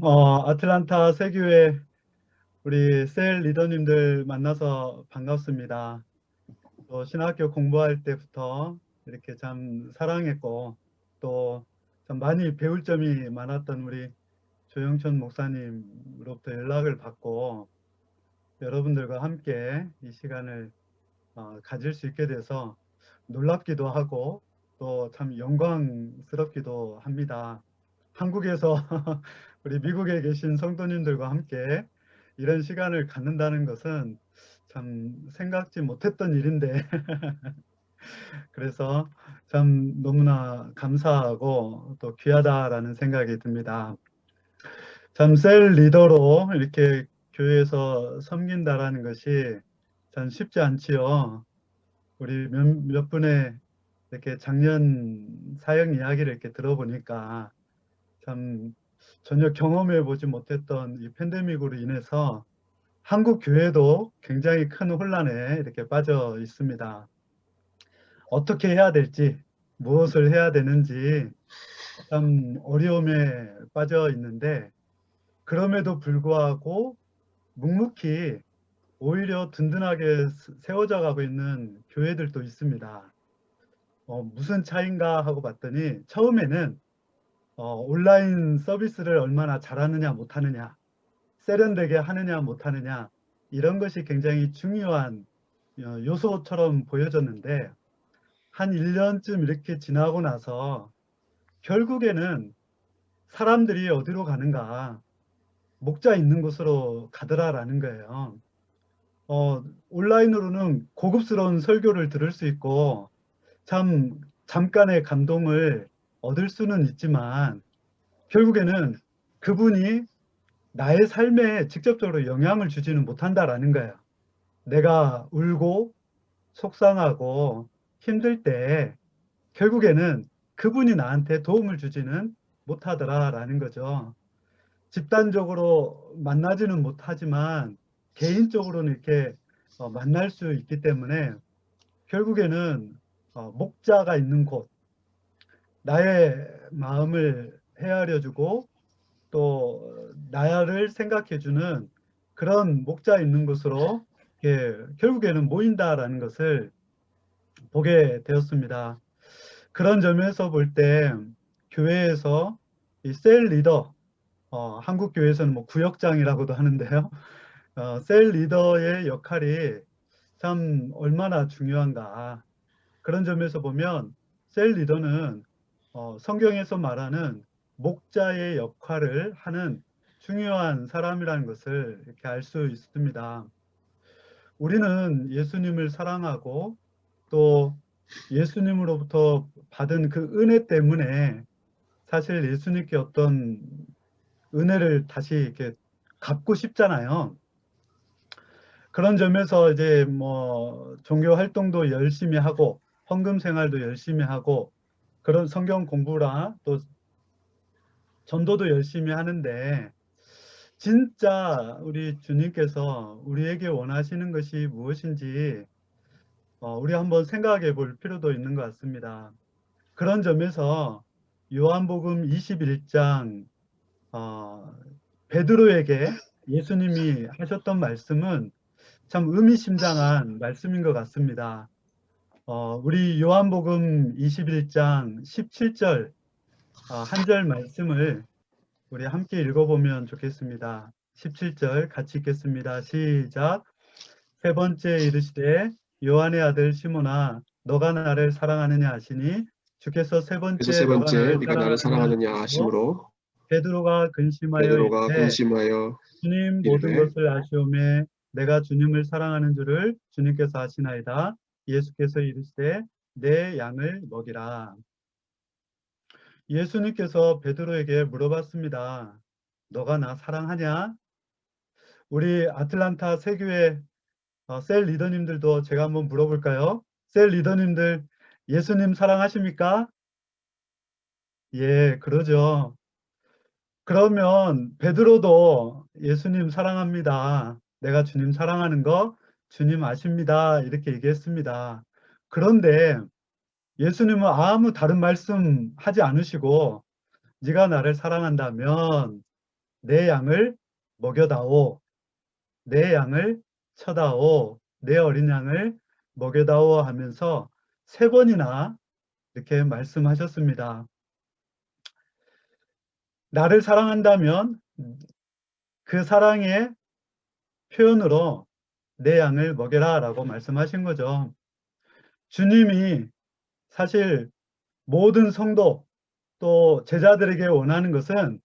아틀란타 세교회 우리 셀 리더님들 만나서 반갑습니다. 또 신학교 공부할 때부터 이렇게 참 사랑했고 또 참 많이 배울 점이 많았던 우리 조영천 목사님으로부터 연락을 받고 여러분들과 함께 이 시간을 가질 수 있게 돼서 놀랍기도 하고 또 참 영광스럽기도 합니다. 한국에서 우리 미국에 계신 성도님들과 함께 이런 시간을 갖는다는 것은 참 생각지 못했던 일인데 그래서 참 너무나 감사하고 또 귀하다라는 생각이 듭니다. 참 셀 리더로 이렇게 교회에서 섬긴다라는 것이 참 쉽지 않지요. 우리 몇 분의 이렇게 작년 사역 이야기를 이렇게 들어보니까 참 전혀 경험해 보지 못했던 이 팬데믹으로 인해서 한국 교회도 굉장히 큰 혼란에 이렇게 빠져 있습니다. 어떻게 해야 될지, 무엇을 해야 되는지 참 어려움에 빠져 있는데 그럼에도 불구하고 묵묵히 오히려 든든하게 세워져 가고 있는 교회들도 있습니다. 무슨 차인가 하고 봤더니 처음에는 온라인 서비스를 얼마나 잘하느냐 못하느냐, 세련되게 하느냐 못하느냐 이런 것이 굉장히 중요한 요소처럼 보여졌는데 한 1년쯤 이렇게 지나고 나서 결국에는 사람들이 어디로 가는가 목자 있는 곳으로 가더라라는 거예요. 온라인으로는 고급스러운 설교를 들을 수 있고 참 잠깐의 감동을 얻을 수는 있지만 결국에는 그분이 나의 삶에 직접적으로 영향을 주지는 못한다라는 거예요. 내가 울고 속상하고 힘들 때 결국에는 그분이 나한테 도움을 주지는 못하더라라는 거죠. 집단적으로 만나지는 못하지만 개인적으로는 이렇게 만날 수 있기 때문에 결국에는 목자가 있는 곳, 나의 마음을 헤아려주고 또 나를 생각해주는 그런 목자 있는 곳으로 결국에는 모인다라는 것을 보게 되었습니다. 그런 점에서 볼 때 교회에서 이 셀 리더, 한국 교회에서는 뭐 구역장이라고도 하는데요. 셀 리더의 역할이 참 얼마나 중요한가. 그런 점에서 보면 셀 리더는 성경에서 말하는 목자의 역할을 하는 중요한 사람이라는 것을 이렇게 알 수 있습니다. 우리는 예수님을 사랑하고 또 예수님으로부터 받은 그 은혜 때문에 사실 예수님께 어떤 은혜를 다시 이렇게 갚고 싶잖아요. 그런 점에서 이제 뭐 종교 활동도 열심히 하고 헌금 생활도 열심히 하고 그런 성경 공부라 또 전도도 열심히 하는데 진짜 우리 주님께서 우리에게 원하시는 것이 무엇인지 우리 한번 생각해 볼 필요도 있는 것 같습니다. 그런 점에서 요한복음 21장 베드로에게 예수님이 하셨던 말씀은 참 의미심장한 말씀인 것 같습니다. 우리 요한복음 21장 17절 한 절 말씀을 우리 함께 읽어보면 좋겠습니다. 17절 같이 읽겠습니다. 시작. 세 번째 이르시되 요한의 아들 시몬아 너가 나를 사랑하느냐 하시니 주께서 세 그래서 세 번째 너가 번째 나를 네가 나를 사랑하느냐 사랑하느냐 하시고 하심으로 베드로가 근심하여 베드로가 이르되 근심하여 주님 모든 이르되 것을 아시오매 내가 주님을 사랑하는 줄을 주님께서 아시나이다. 예수께서 이르시되 내 양을 먹이라. 예수님께서 베드로에게 물어봤습니다. 너가 나 사랑하냐? 우리 아틀란타 세교회 셀 리더님들도 제가 한번 물어볼까요? 셀 리더님들 예수님 사랑하십니까? 예, 그러죠. 그러면 베드로도 예수님 사랑합니다. 내가 주님 사랑하는 거 주님 아십니다. 이렇게 얘기했습니다. 그런데 예수님은 아무 다른 말씀 하지 않으시고 네가 나를 사랑한다면 내 양을 먹여다오, 내 양을 쳐다오, 내 어린 양을 먹여다오 하면서 3번이나 이렇게 말씀하셨습니다. 나를 사랑한다면 그 사랑의 표현으로 내 양을 먹여라 라고 말씀하신 거죠. 주님이 사실 모든 성도 또 제자들에게 원하는 것은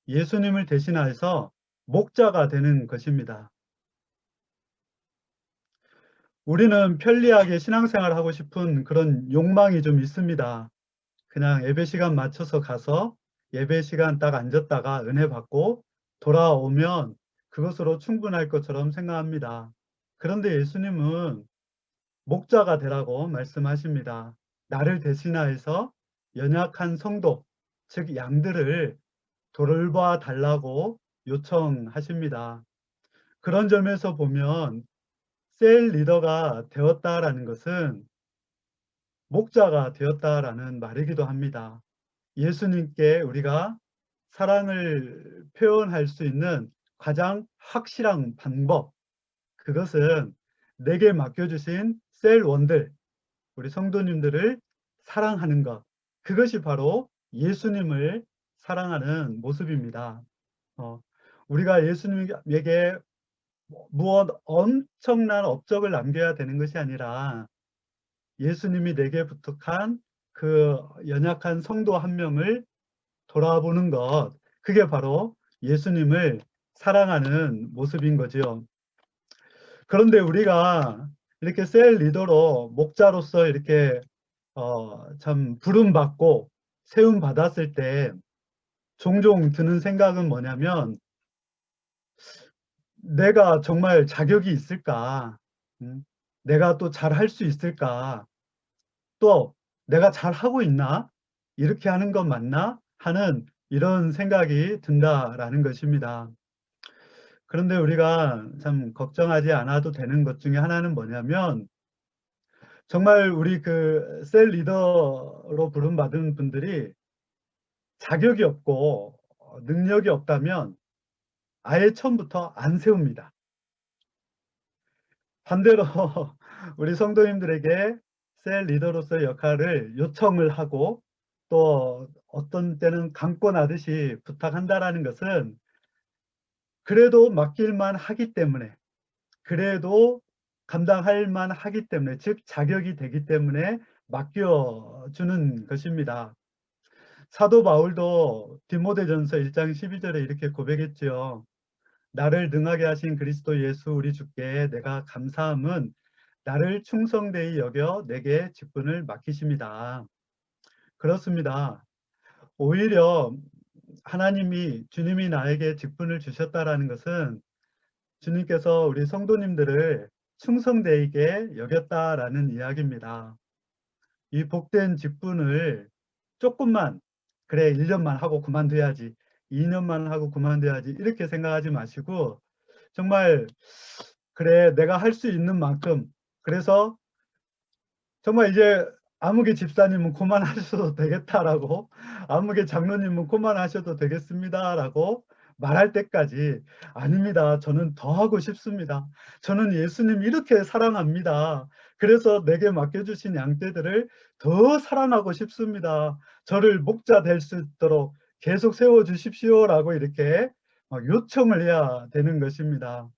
예수님을 대신해서 목자가 되는 것입니다. 우리는 편리하게 신앙생활을 하고 싶은 그런 욕망이 좀 있습니다. 그냥 예배 시간 맞춰서 가서 예배 시간 딱 앉았다가 은혜 받고 돌아오면 그것으로 충분할 것처럼 생각합니다. 그런데 예수님은 목자가 되라고 말씀하십니다. 나를 대신하여서 연약한 성도, 즉 양들을 돌봐 달라고 요청하십니다. 그런 점에서 보면 셀 리더가 되었다라는 것은 목자가 되었다라는 말이기도 합니다. 예수님께 우리가 사랑을 표현할 수 있는 가장 확실한 방법, 그것은 내게 맡겨주신 셀원들, 우리 성도님들을 사랑하는 것, 그것이 바로 예수님을 사랑하는 모습입니다. 우리가 예수님에게 무엇 엄청난 업적을 남겨야 되는 것이 아니라 예수님이 내게 부탁한 그 연약한 성도 한 명을 돌아보는 것, 그게 바로 예수님을 사랑하는 모습인 거죠. 그런데 우리가 이렇게 셀 리더로 목자로서 이렇게 참 부름받고 세움 받았을 때 종종 드는 생각은 뭐냐면, 내가 정말 자격이 있을까? 내가 또 잘할 수 있을까? 또 내가 잘하고 있나? 이렇게 하는 것 맞나? 하는 이런 생각이 든다라는 것입니다. 그런데 우리가 참 걱정하지 않아도 되는 것 중에 하나는 뭐냐면, 정말 우리 그 셀 리더로 부름받은 분들이 자격이 없고 능력이 없다면 아예 처음부터 안 세웁니다. 반대로 우리 성도님들에게 셀 리더로서의 역할을 요청을 하고 또 어떤 때는 강권하듯이 부탁한다라는 것은 그래도 맡길만 하기 때문에, 그래도 감당할 만하기 때문에, 즉 자격이 되기 때문에 맡겨주는 것입니다. 사도 바울도 디모데전서 1장 12절에 이렇게 고백했지요. 나를 능하게 하신 그리스도 예수 우리 주께 내가 감사함은 나를 충성되이 여겨 내게 직분을 맡기십니다. 그렇습니다. 오히려 하나님이, 주님이 나에게 직분을 주셨다라는 것은 주님께서 우리 성도님들을 충성되게 여겼다라는 이야기입니다. 이 복된 직분을 조금만, 그래 1년만 하고 그만둬야지, 2년만 하고 그만둬야지 이렇게 생각하지 마시고, 정말 그래 내가 할 수 있는 만큼, 그래서 정말 이제 아무개 집사님은 그만하셔도 되겠다라고, 아무개 장로님은 그만하셔도 되겠습니다라고 말할 때까지, 아닙니다. 저는 더 하고 싶습니다. 저는 예수님 이렇게 사랑합니다. 그래서 내게 맡겨주신 양떼들을 더 사랑하고 싶습니다. 저를 목자 될 수 있도록 계속 세워주십시오라고 이렇게 요청을 해야 되는 것입니다.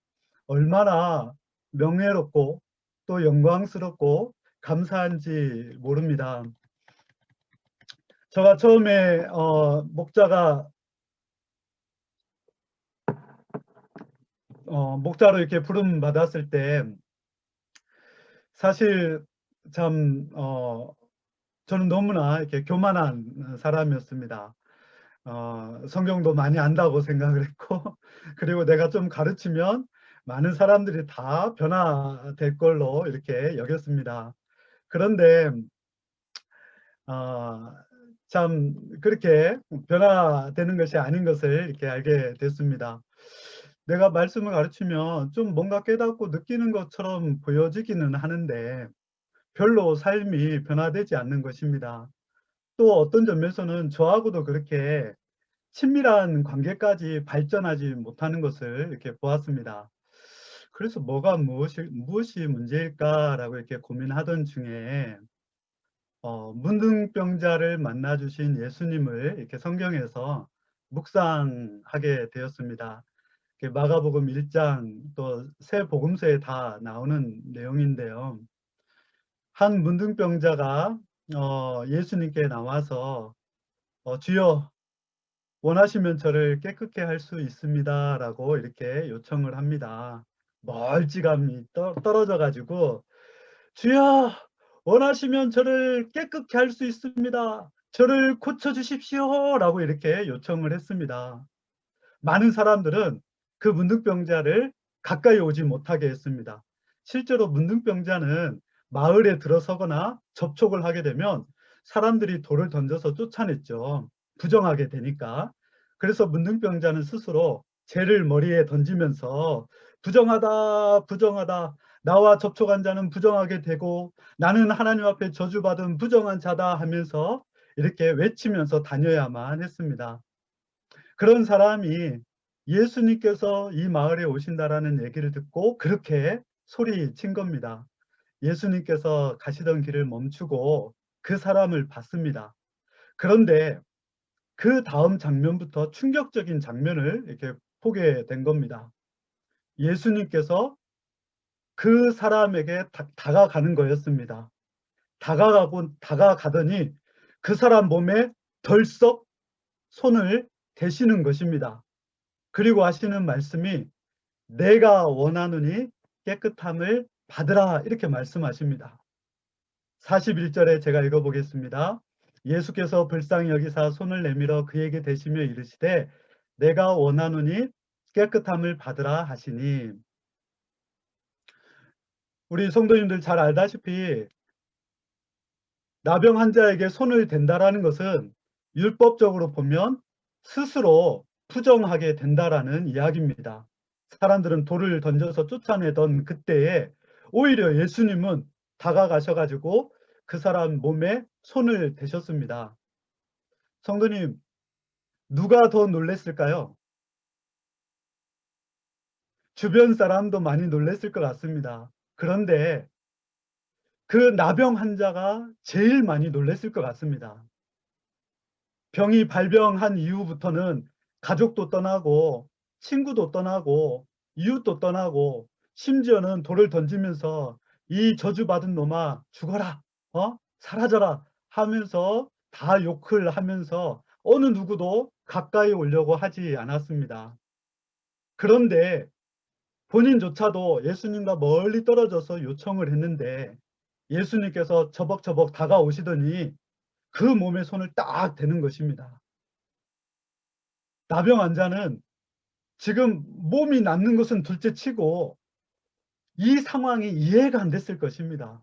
얼마나 명예롭고 또 영광스럽고 감사한지 모릅니다. 제가 처음에 목자로 이렇게 부름 받았을 때 사실 참 저는 너무나 이렇게 교만한 사람이었습니다. 성경도 많이 안다고 생각을 했고 그리고 내가 좀 가르치면 많은 사람들이 다 변화될 걸로 이렇게 여겼습니다. 그런데 참 그렇게 변화되는 것이 아닌 것을 이렇게 알게 됐습니다. 내가 말씀을 가르치면 좀 뭔가 깨닫고 느끼는 것처럼 보여지기는 하는데 별로 삶이 변화되지 않는 것입니다. 또 어떤 점에서는 저하고도 그렇게 친밀한 관계까지 발전하지 못하는 것을 이렇게 보았습니다. 그래서 뭐가 무엇이 문제일까라고 이렇게 고민하던 중에 문둥병자를 만나 주신 예수님을 이렇게 성경에서 묵상하게 되었습니다. 마가복음 1장 또 새 복음서에 다 나오는 내용인데요. 한 문둥병자가 예수님께 나와서 주여 원하시면 저를 깨끗게 할 수 있습니다라고 이렇게 요청을 합니다. 멀찌감이 떨어져 가지고 주여 원하시면 저를 깨끗게 할 수 있습니다. 저를 고쳐 주십시오라고 이렇게 요청을 했습니다. 많은 사람들은 그 문둥병자를 가까이 오지 못하게 했습니다. 실제로 문둥병자는 마을에 들어서거나 접촉을 하게 되면 사람들이 돌을 던져서 쫓아냈죠. 부정하게 되니까. 그래서 문둥병자는 스스로 재를 머리에 던지면서 부정하다, 부정하다. 나와 접촉한 자는 부정하게 되고 나는 하나님 앞에 저주받은 부정한 자다 하면서 이렇게 외치면서 다녀야만 했습니다. 그런 사람이 예수님께서 이 마을에 오신다라는 얘기를 듣고 그렇게 소리친 겁니다. 예수님께서 가시던 길을 멈추고 그 사람을 봤습니다. 그런데 그 다음 장면부터 충격적인 장면을 이렇게 보게 된 겁니다. 예수님께서 그 사람에게 다가가는 거였습니다. 다가가더니 그 사람 몸에 덜썩 손을 대시는 것입니다. 그리고 하시는 말씀이 내가 원하노니 깨끗함을 받으라 이렇게 말씀하십니다. 41절에 제가 읽어보겠습니다. 예수께서 불쌍히 여기사 손을 내밀어 그에게 대시며 이르시되 내가 원하노니 깨끗함을 받으라 하시니, 우리 성도님들 잘 알다시피 나병 환자에게 손을 댄다라는 것은 율법적으로 보면 스스로 부정하게 된다라는 이야기입니다. 사람들은 돌을 던져서 쫓아내던 그때에 오히려 예수님은 다가가셔 가지고 그 사람 몸에 손을 대셨습니다. 성도님, 누가 더 놀랬을까요? 주변 사람도 많이 놀랬을 것 같습니다. 그런데 그 나병 환자가 제일 많이 놀랬을 것 같습니다. 병이 발병한 이후부터는 가족도 떠나고 친구도 떠나고 이웃도 떠나고 심지어는 돌을 던지면서 이 저주받은 놈아 죽어라, 사라져라 하면서 다 욕을 하면서 어느 누구도 가까이 오려고 하지 않았습니다. 그런데 본인조차도 예수님과 멀리 떨어져서 요청을 했는데 예수님께서 처벅처벅 다가오시더니 그 몸에 손을 딱 대는 것입니다. 나병 환자는 지금 몸이 낫는 것은 둘째치고 이 상황이 이해가 안 됐을 것입니다.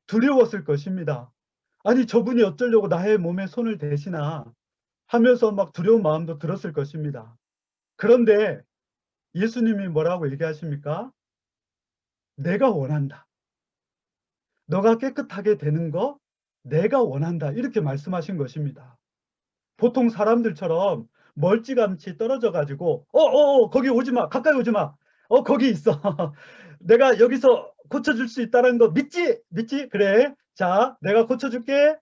두려웠을 것입니다. 아니 저분이 어쩌려고 나의 몸에 손을 대시나 하면서 막 두려운 마음도 들었을 것입니다. 그런데 예수님이 뭐라고 얘기하십니까? 내가 원한다. 너가 깨끗하게 되는 거 내가 원한다. 이렇게 말씀하신 것입니다. 보통 사람들처럼 멀찌감치 떨어져 가지고 거기 오지 마. 가까이 오지 마. 거기 있어. 내가 여기서 고쳐줄 수 있다는 거 믿지? 믿지? 그래. 자, 내가 고쳐줄게.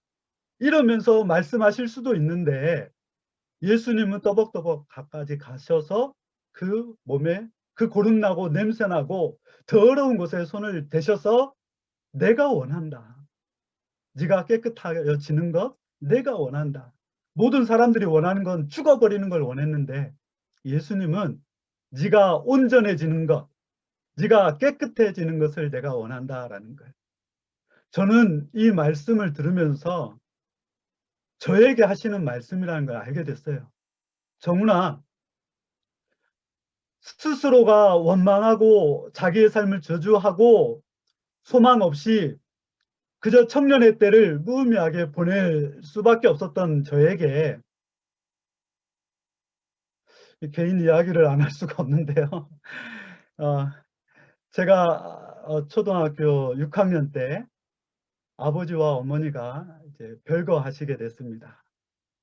이러면서 말씀하실 수도 있는데 예수님은 떠벅떠벅 가까이 가셔서 그 몸에 그 고름나고 냄새나고 더러운 곳에 손을 대셔서 내가 원한다. 네가 깨끗해지는 것 내가 원한다. 모든 사람들이 원하는 건 죽어버리는 걸 원했는데 예수님은 네가 온전해지는 것, 네가 깨끗해지는 것을 내가 원한다라는 거예요. 저는 이 말씀을 들으면서 저에게 하시는 말씀이라는 걸 알게 됐어요. 정훈아, 스스로가 원망하고 자기의 삶을 저주하고 소망 없이 그저 청년의 때를 무의미하게 보낼 수밖에 없었던 저에게 개인 이야기를 안 할 수가 없는데요. 어, 제가 초등학교 6학년 때 아버지와 어머니가 이제 별거하시게 됐습니다.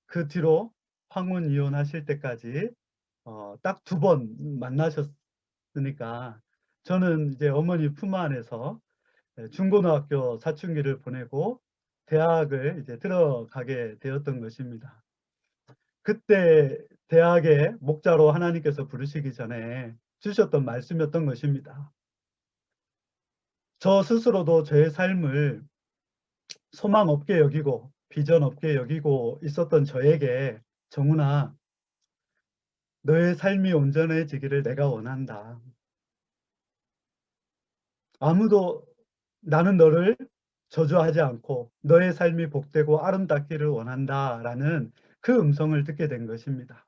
그 뒤로 황혼 이혼하실 때까지 딱 2번 만나셨으니까 저는 이제 어머니 품 안에서 중고등학교 사춘기를 보내고 대학을 이제 들어가게 되었던 것입니다. 그때 대학의 목자로 하나님께서 부르시기 전에 주셨던 말씀이었던 것입니다. 저 스스로도 저의 삶을 소망 없게 여기고 비전 없게 여기고 있었던 저에게 정훈아, 너의 삶이 온전해지기를 내가 원한다. 아무도 나는 너를 저주하지 않고 너의 삶이 복되고 아름답기를 원한다라는 그 음성을 듣게 된 것입니다.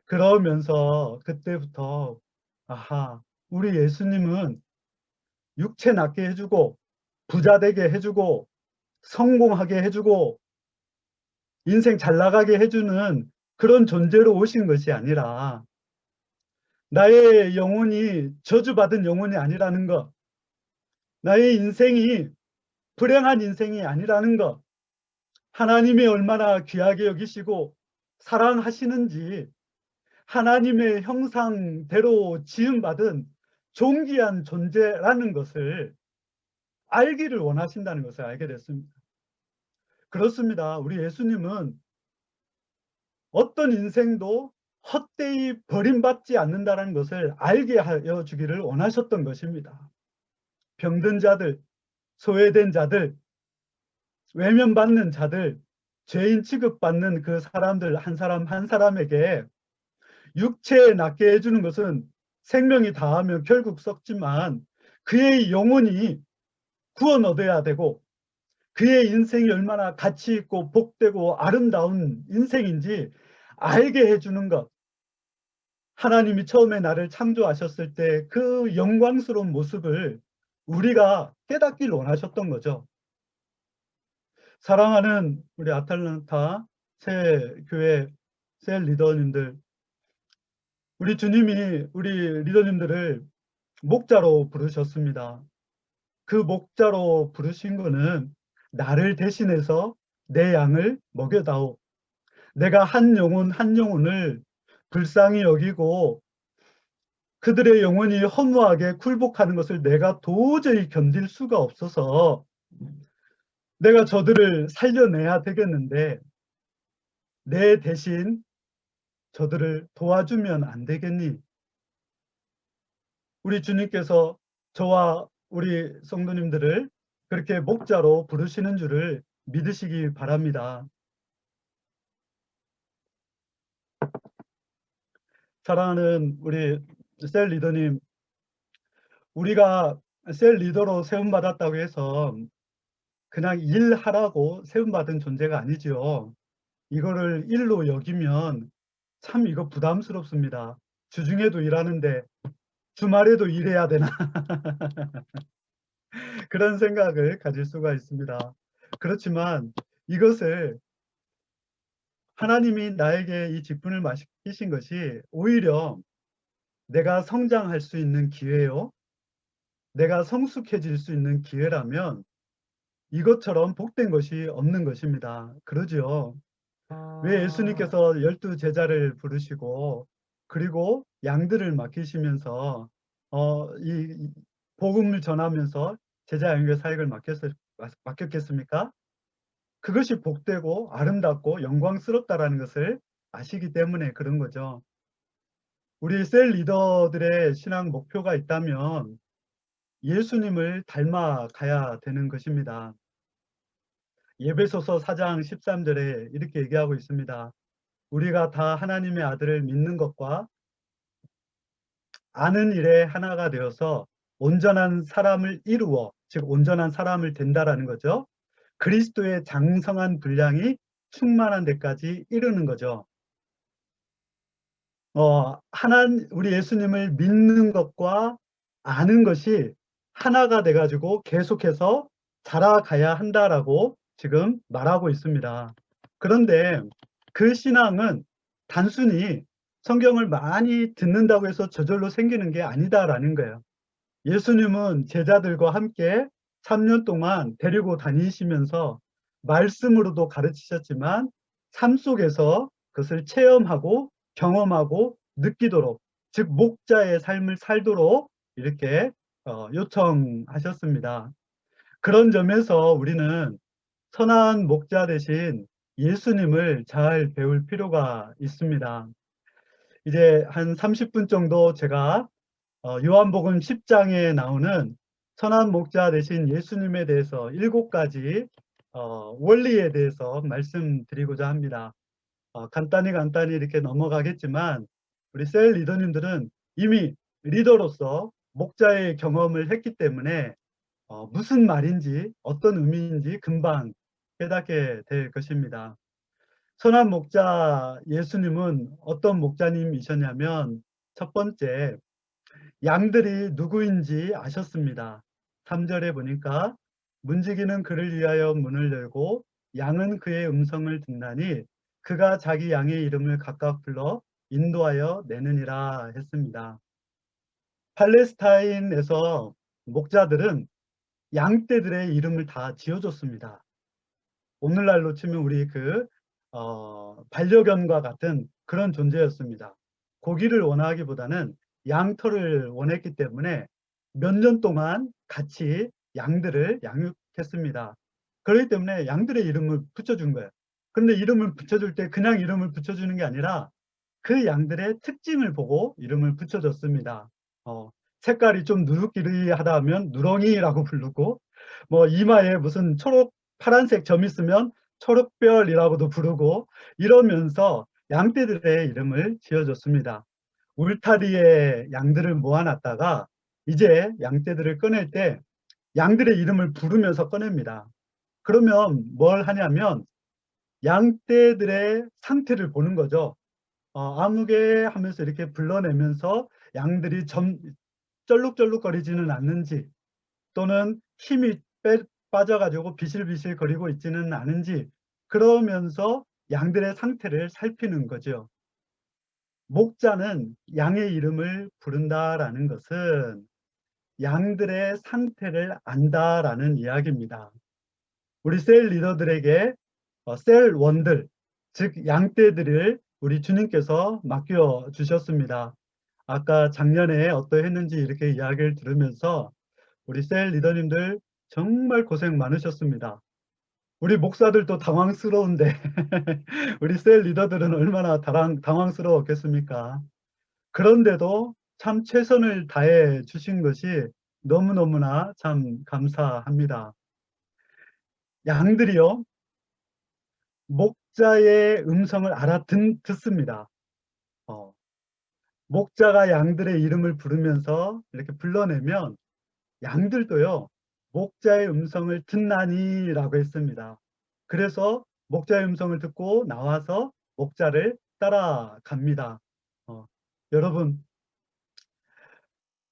그러면서 그때부터 아하, 우리 예수님은 육체 낫게 해주고 부자 되게 해주고 성공하게 해주고 인생 잘 나가게 해주는 그런 존재로 오신 것이 아니라 나의 영혼이 저주받은 영혼이 아니라는 것, 나의 인생이 불행한 인생이 아니라는 것, 하나님이 얼마나 귀하게 여기시고 사랑하시는지 하나님의 형상대로 지음받은 존귀한 존재라는 것을 알기를 원하신다는 것을 알게 됐습니다. 그렇습니다. 우리 예수님은 어떤 인생도 헛되이 버림받지 않는다는 것을 알게 하여 주기를 원하셨던 것입니다. 병든 자들, 소외된 자들, 외면받는 자들, 죄인 취급받는 그 사람들 한 사람 한 사람에게 육체에 낫게 해주는 것은 생명이 다하면 결국 썩지만 그의 영혼이 구원 얻어야 되고 그의 인생이 얼마나 가치 있고 복되고 아름다운 인생인지 알게 해주는 것. 하나님이 처음에 나를 창조하셨을 때 그 영광스러운 모습을 우리가 깨닫길 원하셨던 거죠. 사랑하는 우리 아틀란타 새 교회 새 리더님들, 우리 주님이 우리 리더님들을 목자로 부르셨습니다. 그 목자로 부르신 거는 나를 대신해서 내 양을 먹여다오. 내가 한 영혼 한 영혼을 불쌍히 여기고 그들의 영혼이 허무하게 굴복하는 것을 내가 도저히 견딜 수가 없어서 내가 저들을 살려내야 되겠는데 내 대신 저들을 도와주면 안 되겠니? 우리 주님께서 저와 우리 성도님들을 그렇게 목자로 부르시는 줄을 믿으시기 바랍니다. 사랑하는 우리 셀 리더님, 우리가 셀 리더로 세움받았다고 해서 그냥 일하라고 세움받은 존재가 아니지요. 이거를 일로 여기면 참 이거 부담스럽습니다. 주중에도 일하는데 주말에도 일해야 되나 그런 생각을 가질 수가 있습니다. 그렇지만 이것을 하나님이 나에게 이 직분을 맡기신 것이 오히려 내가 성장할 수 있는 기회요. 내가 성숙해질 수 있는 기회라면 이것처럼 복된 것이 없는 것입니다. 그러지요. 왜 예수님께서 12제자를 부르시고 그리고 양들을 맡기시면서 이 복음을 전하면서 제자 양육의 사역을 맡겼겠습니까? 그것이 복되고 아름답고 영광스럽다라는 것을 아시기 때문에 그런 거죠. 우리 셀 리더들의 신앙 목표가 있다면 예수님을 닮아가야 되는 것입니다. 예배소서 4장 13절에 이렇게 얘기하고 있습니다. 우리가 다 하나님의 아들을 믿는 것과 아는 일에 하나가 되어서 온전한 사람을 이루어, 즉 온전한 사람을 된다라는 거죠. 그리스도의 장성한 분량이 충만한 데까지 이르는 거죠. 우리 예수님을 믿는 것과 아는 것이 하나가 돼가지고 계속해서 자라가야 한다라고 지금 말하고 있습니다. 그런데 그 신앙은 단순히 성경을 많이 듣는다고 해서 저절로 생기는 게 아니다라는 거예요. 예수님은 제자들과 함께 3년 동안 데리고 다니시면서 말씀으로도 가르치셨지만 삶 속에서 그것을 체험하고 경험하고 느끼도록, 즉 목자의 삶을 살도록 이렇게 요청하셨습니다. 그런 점에서 우리는 선한 목자 대신 예수님을 잘 배울 필요가 있습니다. 이제 한 30분 정도 제가 요한복음 10장에 나오는 선한 목자 대신 예수님에 대해서 7가지 원리에 대해서 말씀드리고자 합니다. 간단히 이렇게 넘어가겠지만 우리 셀 리더님들은 이미 리더로서 목자의 경험을 했기 때문에 무슨 말인지 어떤 의미인지 금방 깨닫게 될 것입니다. 선한 목자 예수님은 어떤 목자님이셨냐면 첫 번째, 양들이 누구인지 아셨습니다. 3절에 보니까 문지기는 그를 위하여 문을 열고 양은 그의 음성을 듣나니 그가 자기 양의 이름을 각각 불러 인도하여 내느니라 했습니다. 팔레스타인에서 목자들은 양떼들의 이름을 다 지어줬습니다. 오늘날로 치면 우리 반려견과 같은 그런 존재였습니다. 고기를 원하기보다는 양털을 원했기 때문에 몇 년 동안 같이 양들을 양육했습니다. 그렇기 때문에 양들의 이름을 붙여준 거예요. 그런데 이름을 붙여줄 때 그냥 이름을 붙여주는 게 아니라 그 양들의 특징을 보고 이름을 붙여줬습니다. 색깔이 좀 누룩기리하다 하면 누렁이라고 부르고, 뭐 이마에 무슨 초록 파란색 점 있으면 초록별이라고도 부르고, 이러면서 양떼들의 이름을 지어줬습니다. 울타리에 양들을 모아놨다가 이제 양떼들을 꺼낼 때 양들의 이름을 부르면서 꺼냅니다. 그러면 뭘 하냐면 양떼들의 상태를 보는 거죠. 아무개 하면서 이렇게 불러내면서 양들이 쩔룩쩔룩거리지는 않는지, 또는 힘이 빠져가지고 비실비실 거리고 있지는 않은지, 그러면서 양들의 상태를 살피는 거죠. 목자는 양의 이름을 부른다라는 것은 양들의 상태를 안다라는 이야기입니다. 우리 셀 리더들에게 셀 원들, 즉 양떼들을 우리 주님께서 맡겨 주셨습니다. 아까 작년에 어떠했는지 이렇게 이야기를 들으면서 우리 셀 리더님들 정말 고생 많으셨습니다. 우리 목사들도 당황스러운데 우리 셀 리더들은 얼마나 당황스러웠겠습니까? 그런데도 참 최선을 다해 주신 것이 너무너무나 참 감사합니다. 양들이요, 목자의 음성을 듣습니다. 어, 목자가 양들의 이름을 부르면서 이렇게 불러내면 양들도요, 목자의 음성을 듣나니라고 했습니다. 그래서 목자의 음성을 듣고 나와서 목자를 따라갑니다. 여러분,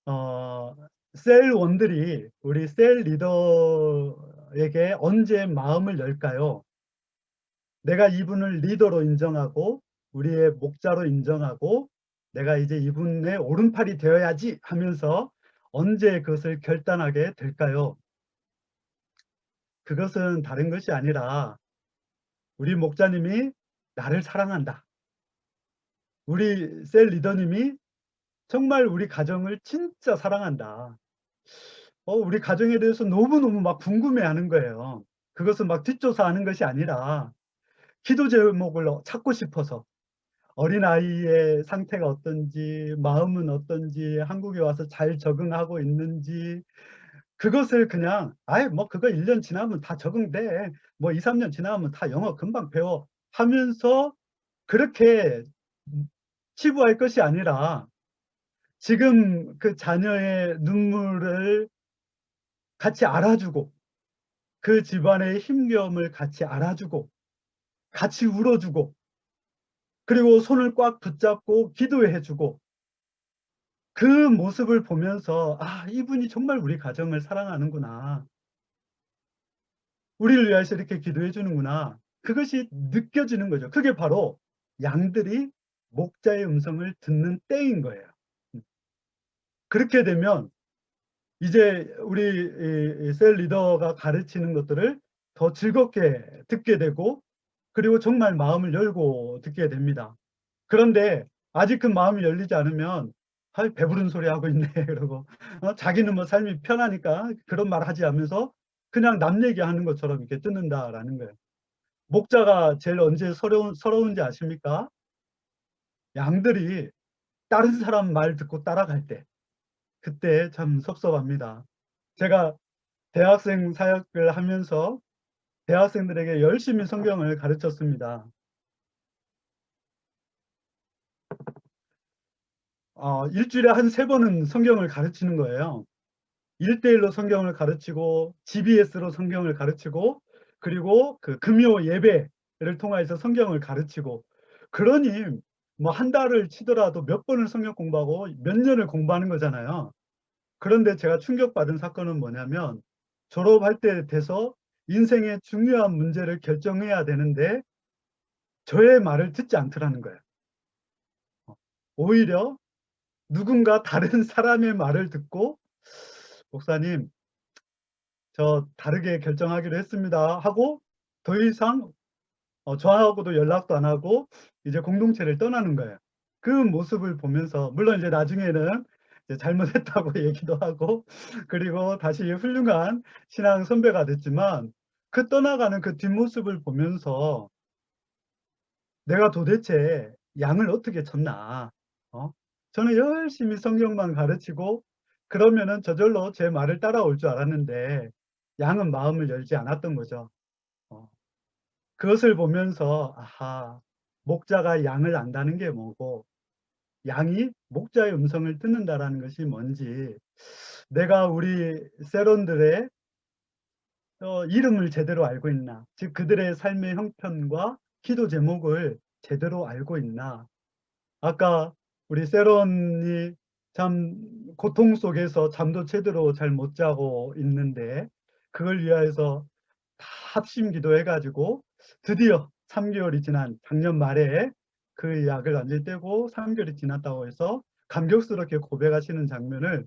어, 셀원들이 우리 셀 리더에게 언제 마음을 열까요? 내가 이분을 리더로 인정하고 우리의 목자로 인정하고 내가 이제 이분의 오른팔이 되어야지 하면서 언제 그것을 결단하게 될까요? 그것은 다른 것이 아니라 우리 목자님이 나를 사랑한다. 우리 셀 리더님이 정말 우리 가정을 진짜 사랑한다. 우리 가정에 대해서 너무너무 막 궁금해하는 거예요. 그것은 막 뒷조사하는 것이 아니라 기도 제목을 찾고 싶어서 어린아이의 상태가 어떤지, 마음은 어떤지, 한국에 와서 잘 적응하고 있는지, 그것을 그냥 아예 뭐 그거 1년 지나면 다 적응돼. 뭐 2, 3년 지나면 다 영어 금방 배워 하면서 그렇게 치부할 것이 아니라 지금 그 자녀의 눈물을 같이 알아주고 그 집안의 힘겨움을 같이 알아주고 같이 울어주고 그리고 손을 꽉 붙잡고 기도해주고 그 모습을 보면서 이분이 정말 우리 가정을 사랑하는구나. 우리를 위해서 이렇게 기도해 주는구나. 그것이 느껴지는 거죠. 그게 바로 양들이 목자의 음성을 듣는 때인 거예요. 그렇게 되면 이제 우리 셀 리더가 가르치는 것들을 더 즐겁게 듣게 되고 그리고 정말 마음을 열고 듣게 됩니다. 그런데 아직 그 마음이 열리지 않으면 "아이 배부른 소리 하고 있네." 그러고 자기는 뭐 삶이 편하니까 그런 말 하지 않으면서 그냥 남 얘기하는 것처럼 이렇게 듣는다라는 거예요. 목자가 제일 언제 서러운지 아십니까? 양들이 다른 사람 말 듣고 따라갈 때. 그때 참 섭섭합니다. 제가 대학생 사역을 하면서 대학생들에게 열심히 성경을 가르쳤습니다. 일주일에 한 3 번은 성경을 가르치는 거예요. 1:1로 성경을 가르치고 GBS로 성경을 가르치고 그리고 그 금요 예배를 통해서 성경을 가르치고 그러니 뭐 한 달을 치더라도 몇 번을 성경 공부하고 몇 년을 공부하는 거잖아요. 그런데 제가 충격받은 사건은 뭐냐면 졸업할 때 돼서 인생의 중요한 문제를 결정해야 되는데 저의 말을 듣지 않더라는 거예요. 오히려 누군가 다른 사람의 말을 듣고 "목사님 저 다르게 결정하기로 했습니다." 하고 더 이상 저하고도 연락도 안 하고 이제 공동체를 떠나는 거예요. 그 모습을 보면서 물론 이제 나중에는 이제 잘못했다고 얘기도 하고 그리고 다시 훌륭한 신앙 선배가 됐지만 그 떠나가는 그 뒷모습을 보면서 '내가 도대체 양을 어떻게 쳤나.' 어? 저는 열심히 성경만 가르치고 그러면은 저절로 제 말을 따라올 줄 알았는데 양은 마음을 열지 않았던 거죠. 어. 그것을 보면서 '아하. 목자가 양을 안다는 게 뭐고 양이 목자의 음성을 듣는다.'라는 것이 뭔지 내가 우리 세론들의 이름을 제대로 알고 있나, 즉 그들의 삶의 형편과 기도 제목을 제대로 알고 있나. 아까 우리 세론이 참 고통 속에서 잠도 제대로 잘 못 자고 있는데 그걸 위하여서 다 합심 기도해 가지고 드디어 3 개월이 지난 작년 말에 그 약을 완전히 떼고 3 개월이 지났다고 해서 감격스럽게 고백하시는 장면을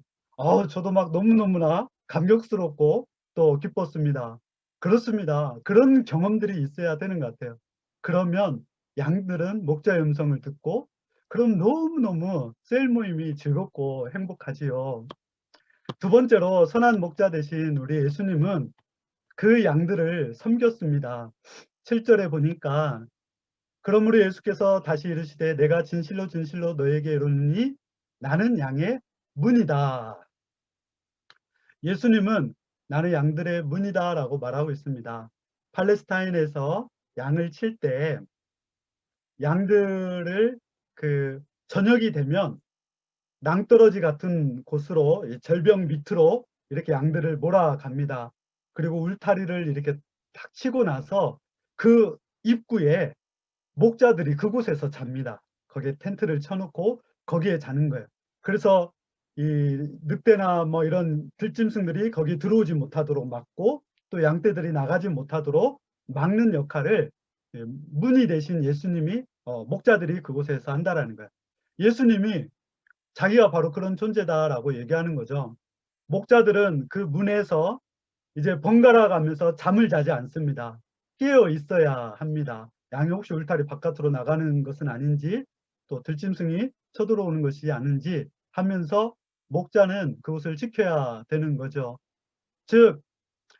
저도 막 너무너무나 감격스럽고 또 기뻤습니다. 그렇습니다. 그런 경험들이 있어야 되는 것 같아요. 그러면 양들은 목자의 음성을 듣고 그럼 너무너무 셀 모임이 즐겁고 행복하지요. 두 번째로 선한 목자 되신 우리 예수님은 그 양들을 섬겼습니다. 7 절에 보니까 그러므로 예수께서 다시 이르시되 내가 진실로 진실로 너에게 이르노니 나는 양의 문이다. 예수님은 나는 양들의 문이다라고 말하고 있습니다. 팔레스타인에서 양을 칠 때 양들을 그 저녁이 되면 낭떠러지 같은 곳으로 이 절벽 밑으로 이렇게 양들을 몰아갑니다. 그리고 울타리를 이렇게 탁 치고 나서 그 입구에 목자들이 그곳에서 잡니다. 거기에 텐트를 쳐 놓고 거기에 자는 거예요. 그래서 이 늑대나 뭐 이런 들짐승들이 거기 들어오지 못하도록 막고 또 양떼들이 나가지 못하도록 막는 역할을 문이 되신 예수님이 목자들이 그곳에서 한다라는 거예요. 예수님이 자기가 바로 그런 존재다라고 얘기하는 거죠. 목자들은 그 문에서 이제 번갈아 가면서 잠을 자지 않습니다. 깨어 있어야 합니다. 양이 혹시 울타리 바깥으로 나가는 것은 아닌지 또 들짐승이 쳐들어오는 것이 아닌지 하면서 목자는 그것을 지켜야 되는 거죠. 즉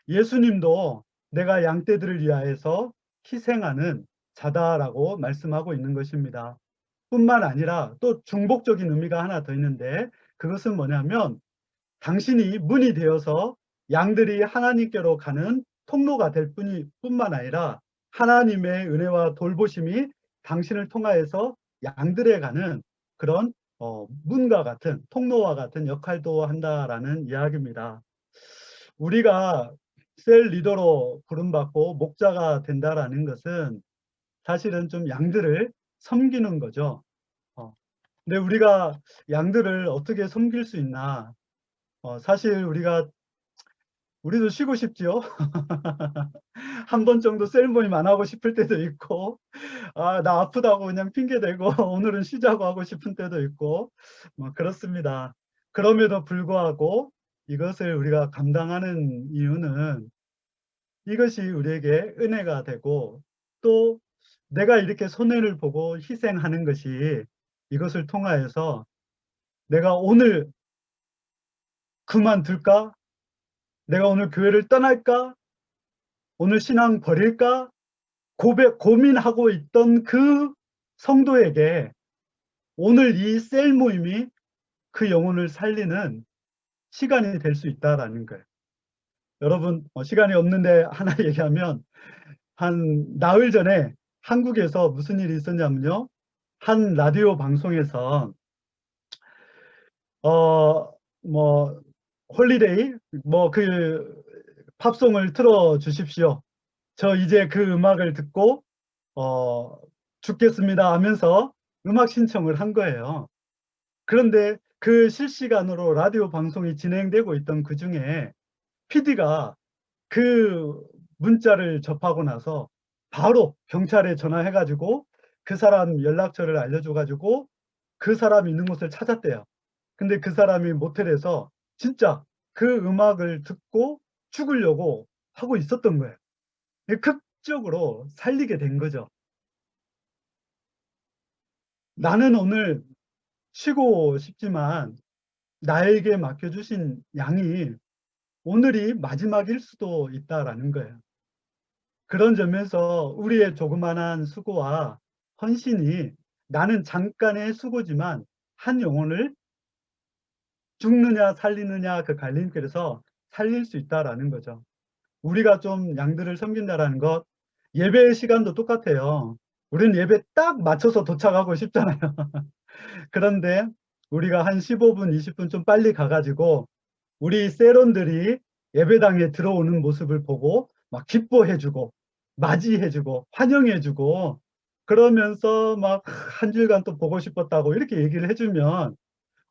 예수님도 내가 양떼들을 위하여서 희생하는 자다라고 말씀하고 있는 것입니다. 뿐만 아니라 또 중복적인 의미가 하나 더 있는데 그것은 뭐냐면 당신이 문이 되어서 양들이 하나님께로 가는 통로가 될 뿐만 아니라 하나님의 은혜와 돌보심이 당신을 통하여서 양들에 가는 그런 문과 같은 통로와 같은 역할도 한다라는 이야기입니다. 우리가 셀 리더로 부름받고 목자가 된다라는 것은 사실은 좀 양들을 섬기는 거죠. 어. 근데 우리가 양들을 어떻게 섬길 수 있나? 사실 우리도 쉬고 싶지요. 한 번 정도 셀 모임 안 하고 싶을 때도 있고 나 아프다고 그냥 핑계 대고 오늘은 쉬자고 하고 싶은 때도 있고 뭐 그렇습니다. 그럼에도 불구하고 이것을 우리가 감당하는 이유는 이것이 우리에게 은혜가 되고 또 내가 이렇게 손해를 보고 희생하는 것이 이것을 통하여서 내가 오늘 그만둘까? 내가 오늘 교회를 떠날까? 오늘 신앙 버릴까? 고민하고 있던 그 성도에게 오늘 이 셀 모임이 그 영혼을 살리는 시간이 될 수 있다라는 거예요. 여러분, 시간이 없는데 하나 얘기하면, 한 나흘 전에 한국에서 무슨 일이 있었냐면요. 한 라디오 방송에서 어 뭐 홀리데이 그 팝송을 틀어 주십시오. 저 이제 그 음악을 듣고 어 죽겠습니다 하면서 음악 신청을 한 거예요. 그런데 그 실시간으로 라디오 방송이 진행되고 있던 그중에 PD가 그 문자를 접하고 나서 바로 경찰에 전화해 가지고 그 사람 연락처를 알려줘 가지고 그 사람이 있는 곳을 찾았대요. 근데 그 사람이 모텔에서 진짜 그 음악을 듣고 죽으려고 하고 있었던 거예요. 극적으로 살리게 된 거죠. 나는 오늘 쉬고 싶지만 나에게 맡겨주신 양이 오늘이 마지막일 수도 있다라는 거예요. 그런 점에서 우리의 조그만한 수고와 헌신이 나는 잠깐의 수고지만 한 영혼을 죽느냐 살리느냐 그 갈림길에서 살릴 수 있다라는 거죠. 우리가 좀 양들을 섬긴다라는 것, 예배 시간도 똑같아요. 우리는 예배 딱 맞춰서 도착하고 싶잖아요. 그런데 우리가 한 15분, 20분 좀 빨리 가가지고 우리 세론들이 예배당에 들어오는 모습을 보고 막 기뻐해주고 맞이해주고 환영해주고 그러면서 막 한 주일간 또 보고 싶었다고 이렇게 얘기를 해주면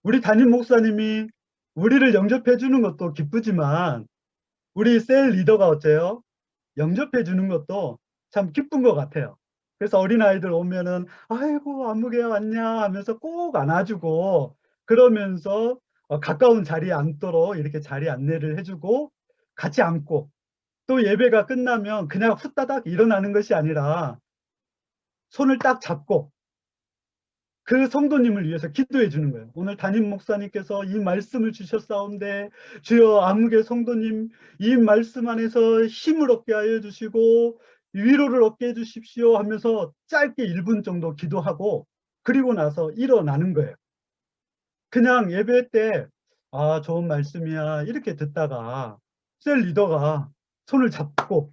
우리 담임 목사님이 우리를 영접해 주는 것도 기쁘지만 우리 셀 리더가 어째요? 영접해 주는 것도 참 기쁜 것 같아요. 그래서 어린아이들 오면은 아이고 안무개 왔냐 하면서 꼭 안아주고 그러면서 가까운 자리에 앉도록 이렇게 자리 안내를 해주고 같이 앉고 또 예배가 끝나면 그냥 후다닥 일어나는 것이 아니라 손을 딱 잡고 그 성도님을 위해서 기도해 주는 거예요. 오늘 담임 목사님께서 이 말씀을 주셨사온데 주여 아무개 성도님 이 말씀 안에서 힘을 얻게 하여 주시고 위로를 얻게 해 주십시오 하면서 짧게 1분 정도 기도하고 그리고 나서 일어나는 거예요. 그냥 예배 때 아 좋은 말씀이야 이렇게 듣다가 셀 리더가 손을 잡고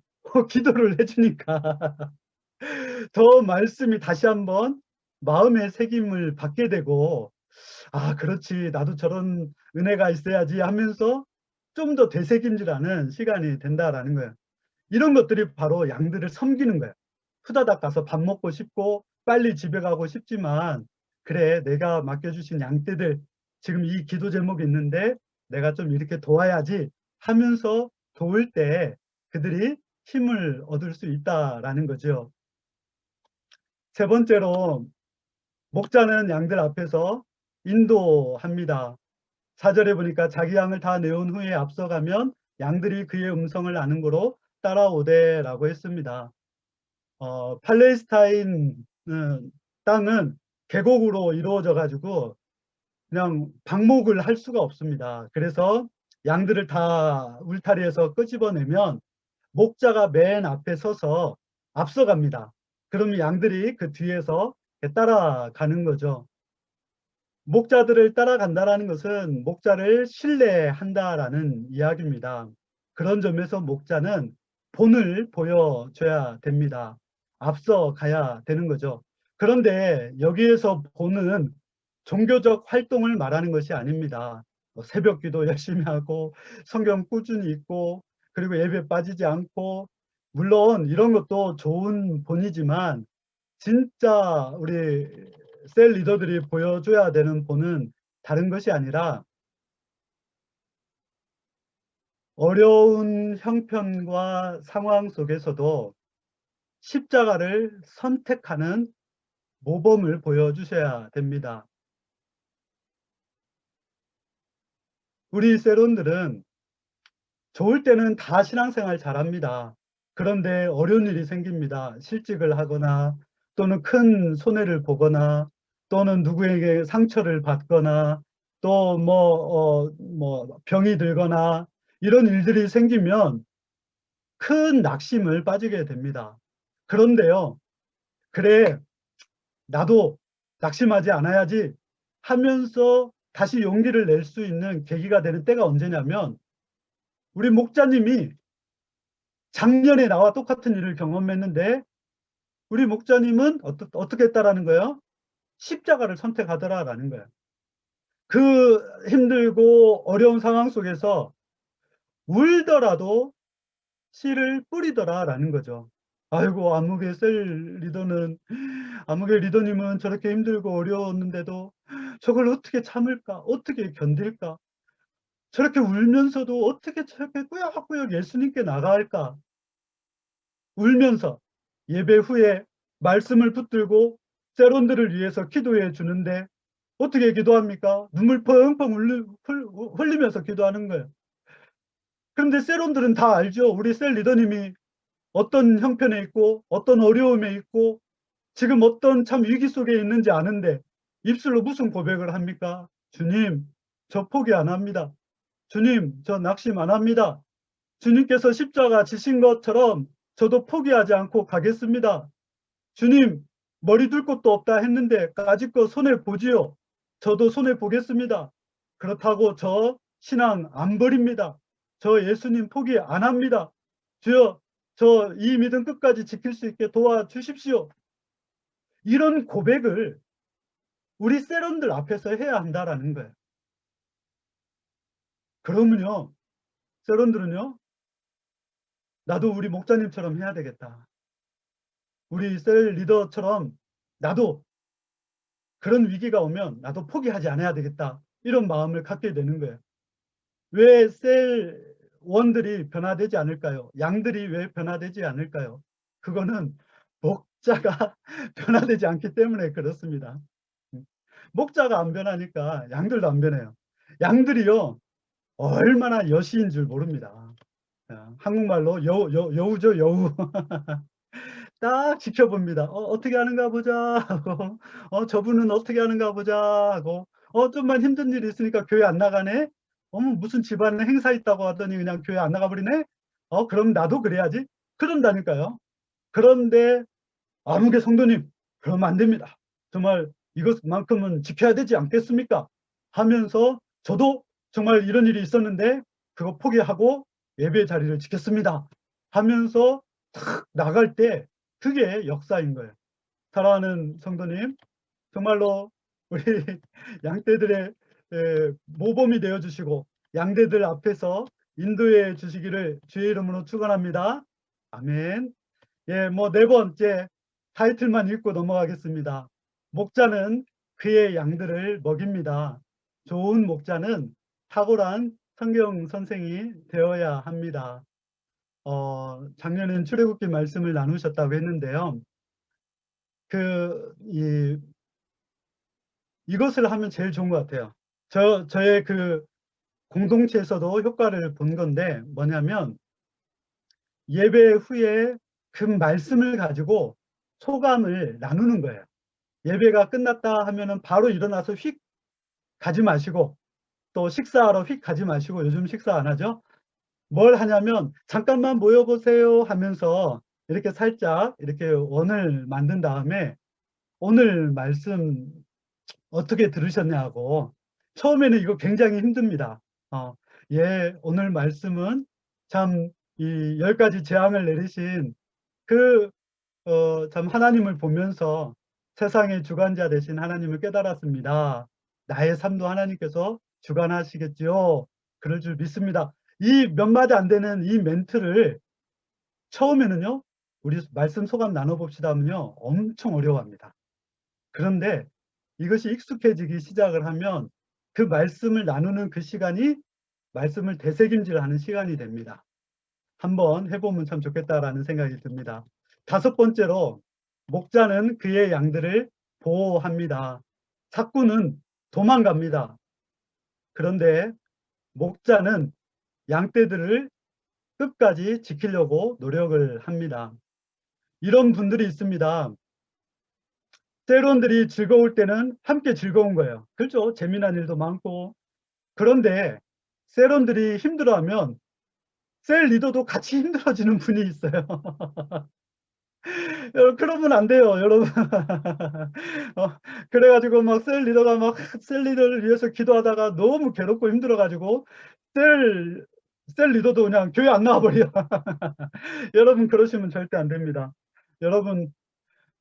기도를 해 주니까 더 말씀이 다시 한번 마음의 새김을 받게 되고 '아 그렇지. 나도 저런 은혜가 있어야지.' 하면서 좀 더 되새김질하는 시간이 된다라는 거예요. 이런 것들이 바로 양들을 섬기는 거예요. 후다닥 가서 밥 먹고 싶고 빨리 집에 가고 싶지만 '그래 내가 맡겨 주신 양떼들 지금 이 기도 제목이 있는데 내가 좀 이렇게 도와야지.' 하면서 도울 때 그들이 힘을 얻을 수 있다라는 거죠. 세 번째로 목자는 양들 앞에서 인도합니다. 4절에 보니까 자기 양을 다 내온 후에 앞서가면 양들이 그의 음성을 아는 고로 따라오되라고 했습니다. 팔레스타인 땅은 계곡으로 이루어져 가지고 그냥 방목을 할 수가 없습니다. 그래서 양들을 다 울타리에서 끄집어내면 목자가 맨 앞에 서서 앞서갑니다. 그러면 양들이 그 뒤에서 따라가는 거죠. 목자들을 따라간다라는 것은 목자를 신뢰한다라는 이야기입니다. 그런 점에서 목자는 본을 보여줘야 됩니다. 앞서 가야 되는 거죠. 그런데 여기에서 본은 종교적 활동을 말하는 것이 아닙니다. 새벽 기도 열심히 하고 성경 꾸준히 읽고 그리고 예배 빠지지 않고 물론 이런 것도 좋은 본이지만 진짜 우리 셀 리더들이 보여줘야 되는 본은 다른 것이 아니라 어려운 형편과 상황 속에서도 십자가를 선택하는 모범을 보여주셔야 됩니다. 우리 세론들은 좋을 때는 다 신앙생활 잘합니다. 그런데 어려운 일이 생깁니다. 실직을 하거나 또는 큰 손해를 보거나 또는 누구에게 상처를 받거나 또 뭐 병이 들거나 이런 일들이 생기면 큰 낙심을 빠지게 됩니다. 그런데요, 그래, 나도 낙심하지 않아야지 하면서 다시 용기를 낼 수 있는 계기가 되는 때가 언제냐면, 우리 목자님이 작년에 나와 똑같은 일을 경험했는데 우리 목자님은 어떻게 했다라는 거예요? 십자가를 선택하더라라는 거예요. 그 힘들고 어려운 상황 속에서 울더라도 씨를 뿌리더라라는 거죠. 아이고, 아무개 리더님은 저렇게 힘들고 어려웠는데도 저걸 어떻게 참을까? 어떻게 견딜까? 저렇게 울면서도 어떻게 저렇게 꾸역꾸역 예수님께 나아갈까? 울면서 예배 후에 말씀을 붙들고 세론들을 위해서 기도해 주는데 어떻게 기도합니까? 눈물 펑펑 흘리면서 기도하는 거예요. 그런데 세론들은 다 알죠. 우리 셀 리더님이 어떤 형편에 있고 어떤 어려움에 있고 지금 어떤 참 위기 속에 있는지 아는데 입술로 무슨 고백을 합니까? 주님, 저 포기 안 합니다. 주님, 저 낙심 안 합니다. 주님께서 십자가 지신 것처럼 저도 포기하지 않고 가겠습니다. 주님, 머리 둘 곳도 없다 했는데 까짓거 손해 보지요. 저도 손해 보겠습니다. 그렇다고 저 신앙 안 버립니다. 저 예수님 포기 안 합니다. 주여, 저 이 믿음 끝까지 지킬 수 있게 도와주십시오. 이런 고백을 우리 세런들 앞에서 해야 한다라는 거예요. 그러면요, 세런들은요, 나도 우리 목사님처럼 해야 되겠다. 우리 셀 리더처럼 나도 그런 위기가 오면 나도 포기하지 않아야 되겠다. 이런 마음을 갖게 되는 거예요. 왜 셀원들이 변화되지 않을까요? 양들이 왜 변화되지 않을까요? 그거는 목자가 변화되지 않기 때문에 그렇습니다. 목자가 안 변하니까 양들도 안 변해요. 양들이요, 얼마나 여시인 줄 모릅니다. 한국말로 여우죠, 여우. 딱 지켜봅니다. 어떻게 하는가 보자 하고, 저분은 어떻게 하는가 보자 하고, 좀만 힘든 일이 있으니까 교회 안 나가네? 무슨 집안에 행사 있다고 하더니 그냥 교회 안 나가버리네? 그럼 나도 그래야지. 그런다니까요. 그런데 아무개 성도님, 그러면 안 됩니다. 정말 이것만큼은 지켜야 되지 않겠습니까? 하면서 저도 정말 이런 일이 있었는데 그거 포기하고 예배 자리를 지켰습니다. 하면서 탁 나갈 때 그게 역사인 거예요. 사랑하는 성도님, 정말로 우리 양떼들의 모범이 되어 주시고 양떼들 앞에서 인도해 주시기를 주의 이름으로 축원합니다. 아멘. 예, 뭐 네 번째 타이틀만 읽고 넘어가겠습니다. 목자는 그의 양들을 먹입니다. 좋은 목자는 탁월한 성경 선생이 되어야 합니다. 작년엔 출애굽기 말씀을 나누셨다고 했는데요. 이것을 하면 제일 좋은 것 같아요. 저의 그 공동체에서도 효과를 본 건데 뭐냐면, 예배 후에 그 말씀을 가지고 소감을 나누는 거예요. 예배가 끝났다 하면은 바로 일어나서 휙 가지 마시고, 또 식사하러 휙 가지 마시고, 요즘 식사 안 하죠? 뭘 하냐면 잠깐만 모여보세요 하면서 이렇게 살짝 이렇게 원을 만든 다음에 오늘 말씀 어떻게 들으셨냐고. 처음에는 이거 굉장히 힘듭니다. 예, 오늘 말씀은 참 이 10가지 재앙을 내리신 그 참 하나님을 보면서 세상의 주관자 되신 하나님을 깨달았습니다. 나의 삶도 하나님께서 주관하시겠지요. 그럴 줄 믿습니다. 이 몇 마디 안 되는 이 멘트를 처음에는요, 우리 말씀 소감 나눠봅시다 하면요, 엄청 어려워합니다. 그런데 이것이 익숙해지기 시작을 하면 그 말씀을 나누는 그 시간이 말씀을 되새김질하는 시간이 됩니다. 한번 해보면 참 좋겠다라는 생각이 듭니다. 다섯 번째로, 목자는 그의 양들을 보호합니다. 사꾼은 도망갑니다. 그런데 목자는 양떼들을 끝까지 지키려고 노력을 합니다. 이런 분들이 있습니다. 셀원들이 즐거울 때는 함께 즐거운 거예요. 그렇죠? 재미난 일도 많고. 그런데 셀원들이 힘들어하면 셀 리더도 같이 힘들어지는 분이 있어요. 그러면 안 돼요, 여러분. 그래가지고 막 셀 리더가 막 셀 리더를 위해서 기도하다가 너무 괴롭고 힘들어가지고 셀, 셀 리더도 그냥 교회 안 나와버려. 여러분, 그러시면 절대 안 됩니다. 여러분,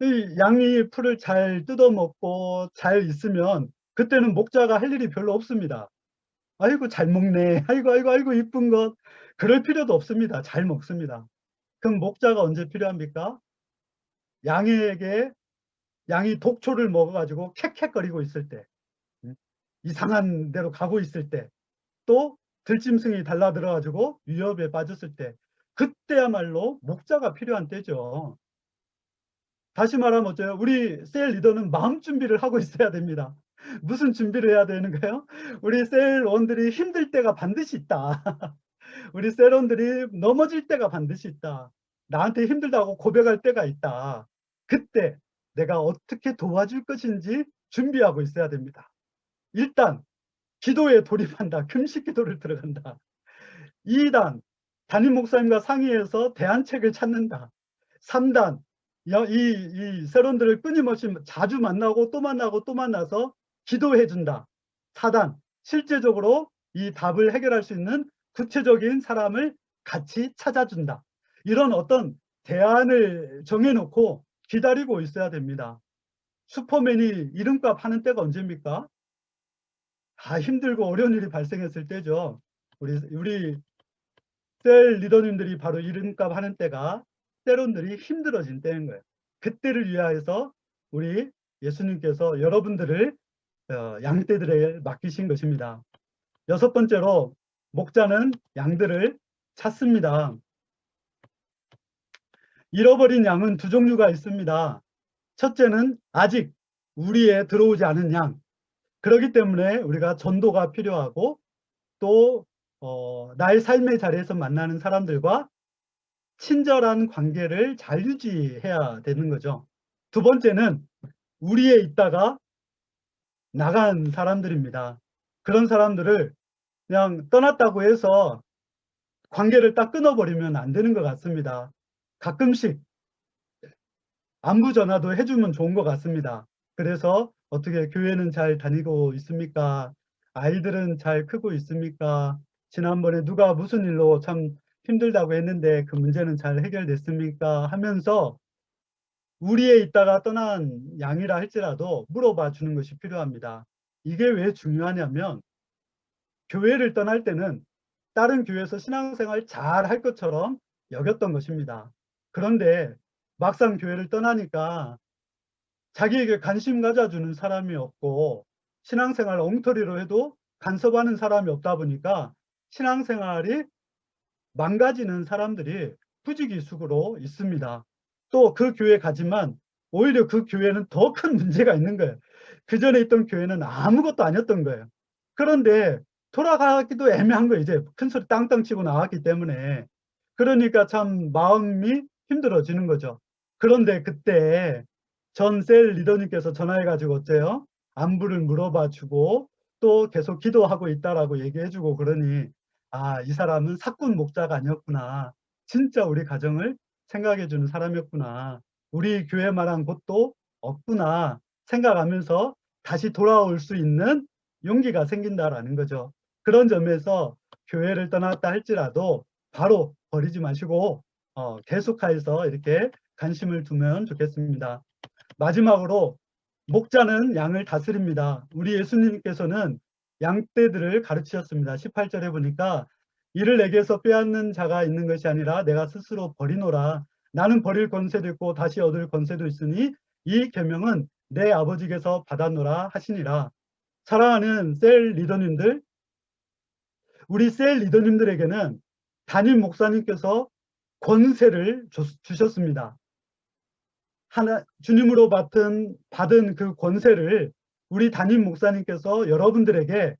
이 양이 풀을 잘 뜯어먹고 잘 있으면 그때는 목자가 할 일이 별로 없습니다. 아이고, 잘 먹네. 아이고, 아이고, 아이고, 이쁜 것. 그럴 필요도 없습니다. 잘 먹습니다. 그럼 목자가 언제 필요합니까? 양에게 양이 독초를 먹어가지고 캑캑거리고 있을 때, 이상한 데로 가고 있을 때, 또 들짐승이 달라들어가지고 위협에 빠졌을 때, 그때야말로 목자가 필요한 때죠. 다시 말하면 어째요? 우리 셀 리더는 마음 준비를 하고 있어야 됩니다. 무슨 준비를 해야 되는 거예요? 우리 셀원들이 힘들 때가 반드시 있다. 우리 셀원들이 넘어질 때가 반드시 있다. 나한테 힘들다고 고백할 때가 있다. 그때 내가 어떻게 도와줄 것인지 준비하고 있어야 됩니다. 일단 기도에 돌입한다. 금식 기도를 들어간다. 2단 담임 목사님과 상의해서 대안책을 찾는다. 3단 이 세론들을 끊임없이 자주 만나고 또 만나고 또 만나서 기도해 준다. 4단 실제적으로 이 답을 해결할 수 있는 구체적인 사람을 같이 찾아준다. 이런 어떤 대안을 정해놓고 기다리고 있어야 됩니다. 슈퍼맨이 이름값 하는 때가 언제입니까? 다 힘들고 어려운 일이 발생했을 때죠. 우리 셀 리더님들이 바로 이름값 하는 때가 세론들이 힘들어진 때인 거예요. 그때를 위하여서 우리 예수님께서 여러분들을 양떼들에게 맡기신 것입니다. 6번째로 목자는 양들을 찾습니다. 잃어버린 양은 두 종류가 있습니다. 첫째는 아직 우리에 들어오지 않은 양. 그렇기 때문에 우리가 전도가 필요하고 또 나의 삶의 자리에서 만나는 사람들과 친절한 관계를 잘 유지해야 되는 거죠. 두 번째는 우리에 있다가 나간 사람들입니다. 그런 사람들을 그냥 떠났다고 해서 관계를 딱 끊어버리면 안 되는 것 같습니다. 가끔씩 안부 전화도 해주면 좋은 것 같습니다. 그래서 어떻게 교회는 잘 다니고 있습니까? 아이들은 잘 크고 있습니까? 지난번에 누가 무슨 일로 참 힘들다고 했는데 그 문제는 잘 해결됐습니까? 하면서 우리에 있다가 떠난 양이라 할지라도 물어봐 주는 것이 필요합니다. 이게 왜 중요하냐면 교회를 떠날 때는 다른 교회에서 신앙생활 잘 할 것처럼 여겼던 것입니다. 그런데 막상 교회를 떠나니까 자기에게 관심 가져주는 사람이 없고 신앙생활 엉터리로 해도 간섭하는 사람이 없다 보니까 신앙생활이 망가지는 사람들이 부지기수로 있습니다. 또 그 교회 가지만 오히려 그 교회는 더 큰 문제가 있는 거예요. 그 전에 있던 교회는 아무것도 아니었던 거예요. 그런데 돌아가기도 애매한 거예요. 이제 큰 소리 땅땅 치고 나왔기 때문에. 그러니까 참 마음이 힘들어지는 거죠. 그런데 그때 전 셀 리더님께서 전화해가지고 어째요? 안부를 물어봐 주고 또 계속 기도하고 있다라고 얘기해 주고 그러니 아, 이 사람은 사꾼 목자가 아니었구나. 진짜 우리 가정을 생각해 주는 사람이었구나. 우리 교회만한 곳도 없구나 생각하면서 다시 돌아올 수 있는 용기가 생긴다라는 거죠. 그런 점에서 교회를 떠났다 할지라도 바로 버리지 마시고 계속해서 이렇게 관심을 두면 좋겠습니다. 마지막으로 목자는 양을 다스립니다. 우리 예수님께서는 양떼들을 가르치셨습니다. 18절에 보니까 이를 내게서 빼앗는 자가 있는 것이 아니라 내가 스스로 버리노라. 나는 버릴 권세도 있고 다시 얻을 권세도 있으니 이 계명은 내 아버지께서 받았노라 하시니라. 사랑하는 셀 리더님들, 우리 셀 리더님들에게는 담임 목사님께서 권세를 주셨습니다. 주님으로 받은 그 권세를 우리 담임 목사님께서 여러분들에게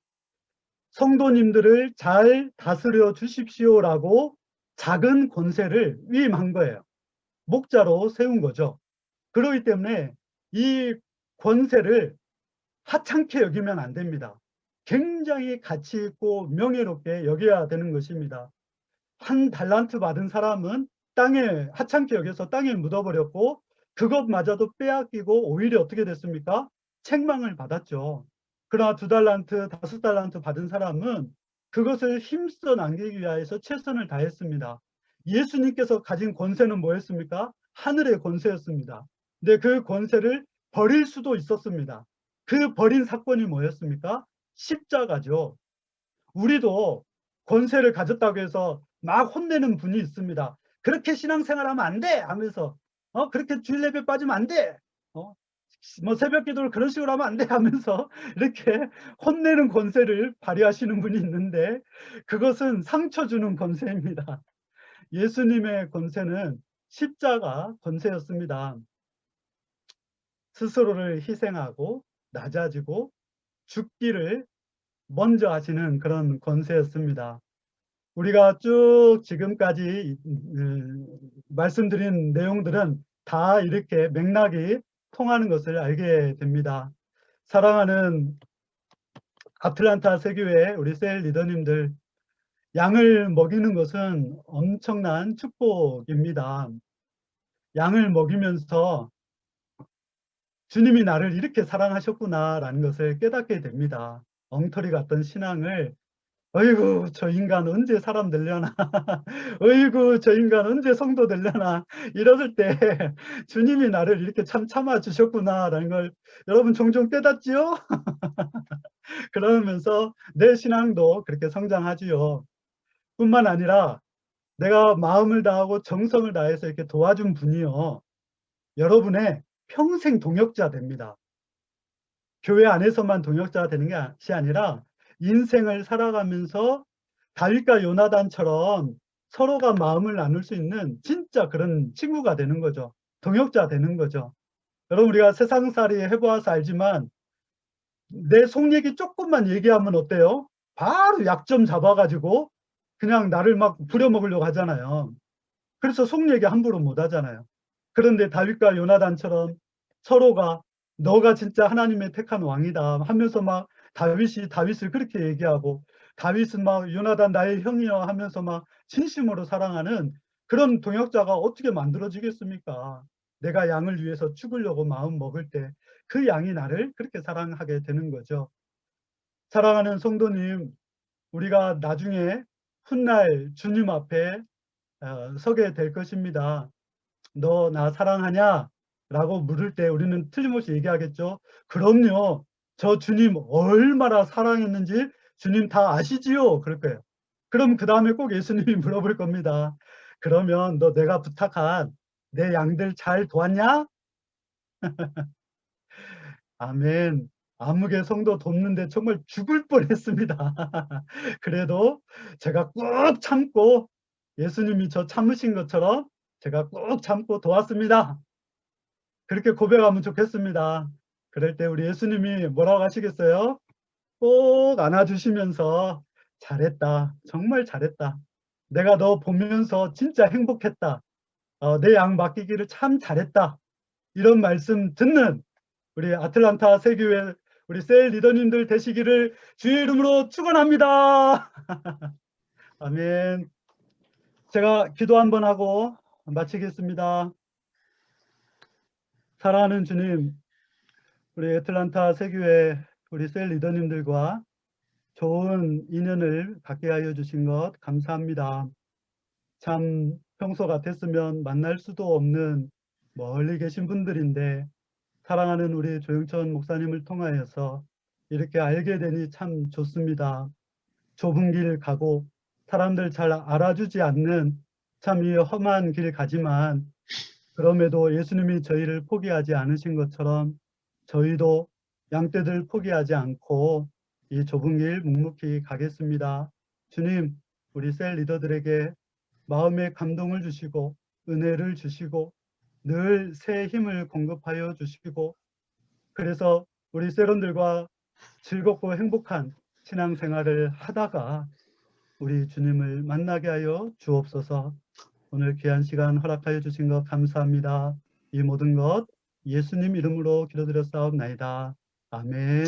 성도님들을 잘 다스려 주십시오라고 작은 권세를 위임한 거예요. 목자로 세운 거죠. 그렇기 때문에 이 권세를 하찮게 여기면 안 됩니다. 굉장히 가치 있고 명예롭게 여겨야 되는 것입니다. 한 달란트 받은 사람은 땅에 하찮게 여겨서 땅에 묻어버렸고 그것마저도 빼앗기고 오히려 어떻게 됐습니까? 책망을 받았죠. 그러나 2달란트, 5달란트 받은 사람은 그것을 힘써 남기기 위해서 최선을 다했습니다. 예수님께서 가진 권세는 뭐였습니까? 하늘의 권세였습니다. 근데 그 권세를 버릴 수도 있었습니다. 그 버린 사건이 뭐였습니까? 십자가죠. 우리도 권세를 가졌다고 해서 막 혼내는 분이 있습니다. 그렇게 신앙생활하면 안 돼! 하면서 그렇게 주일 예배 빠지면 안 돼! 뭐 새벽 기도를 그런 식으로 하면 안 돼! 하면서 이렇게 혼내는 권세를 발휘하시는 분이 있는데 그것은 상처 주는 권세입니다. 예수님의 권세는 십자가 권세였습니다. 스스로를 희생하고 낮아지고 죽기를 먼저 하시는 그런 권세였습니다. 우리가 쭉 지금까지 말씀드린 내용들은 다 이렇게 맥락이 통하는 것을 알게 됩니다. 사랑하는 아틀란타 세교회 우리 셀 리더님들, 양을 먹이는 것은 엄청난 축복입니다. 양을 먹이면서 주님이 나를 이렇게 사랑하셨구나라는 것을 깨닫게 됩니다. 엉터리 같던 신앙을 어이구 저 인간 언제 사람 되려나 어이구 저 인간 언제 성도 되려나 이러실 때 주님이 나를 이렇게 참 참아 주셨구나 라는 걸 여러분 종종 깨닫지요? 그러면서 내 신앙도 그렇게 성장하지요. 뿐만 아니라 내가 마음을 다하고 정성을 다해서 이렇게 도와준 분이요, 여러분의 평생 동역자 됩니다. 교회 안에서만 동역자가 되는 것이 아니라 인생을 살아가면서 다윗과 요나단처럼 서로가 마음을 나눌 수 있는 진짜 그런 친구가 되는 거죠. 동역자 되는 거죠. 여러분 우리가 세상살이 해보아서 알지만 내 속 얘기 조금만 얘기하면 어때요? 바로 약점 잡아가지고 그냥 나를 막 부려먹으려고 하잖아요. 그래서 속 얘기 함부로 못 하잖아요. 그런데 다윗과 요나단처럼 서로가 너가 진짜 하나님의 택한 왕이다 하면서 막 다윗을 그렇게 얘기하고, 다윗은 막 요나단 나의 형이여 하면서 막 진심으로 사랑하는 그런 동역자가 어떻게 만들어지겠습니까? 내가 양을 위해서 죽으려고 마음 먹을 때 그 양이 나를 그렇게 사랑하게 되는 거죠. 사랑하는 성도님, 우리가 나중에 훗날 주님 앞에 서게 될 것입니다. 너 나 사랑하냐? 라고 물을 때 우리는 틀림없이 얘기하겠죠. 그럼요. 저 주님 얼마나 사랑했는지 주님 다 아시지요? 그럴 거예요. 그럼 그 다음에 꼭 예수님이 물어볼 겁니다. 그러면 너 내가 부탁한 내 양들 잘 도왔냐? 아멘. 아무개 성도 돕는데 정말 죽을 뻔했습니다. 그래도 제가 꾹 참고 예수님이 저 참으신 것처럼 제가 꾹 참고 도왔습니다. 그렇게 고백하면 좋겠습니다. 그럴 때 우리 예수님이 뭐라고 하시겠어요? 꼭 안아주시면서 잘했다. 정말 잘했다. 내가 너 보면서 진짜 행복했다. 내 양 맡기기를 참 잘했다. 이런 말씀 듣는 우리 아틀란타 세교회 우리 셀 리더님들 되시기를 주의 이름으로 축원합니다. 아멘. 제가 기도 한번 하고 마치겠습니다. 사랑하는 주님, 우리 애틀란타 세교회 우리 셀 리더님들과 좋은 인연을 갖게 하여 주신 것 감사합니다. 참 평소 같았으면 만날 수도 없는 멀리 계신 분들인데 사랑하는 우리 조영천 목사님을 통하여서 이렇게 알게 되니 참 좋습니다. 좁은 길 가고 사람들 잘 알아주지 않는 참 이 험한 길 가지만 그럼에도 예수님이 저희를 포기하지 않으신 것처럼 저희도 양떼들 포기하지 않고 이 좁은 길 묵묵히 가겠습니다. 주님, 우리 셀 리더들에게 마음의 감동을 주시고 은혜를 주시고 늘 새 힘을 공급하여 주시고, 그래서 우리 셀원들과 즐겁고 행복한 신앙생활을 하다가 우리 주님을 만나게 하여 주옵소서. 오늘 귀한 시간 허락하여 주신 것 감사합니다. 이 모든 것 예수님 이름으로 기도드렸사옵나이다. 아멘.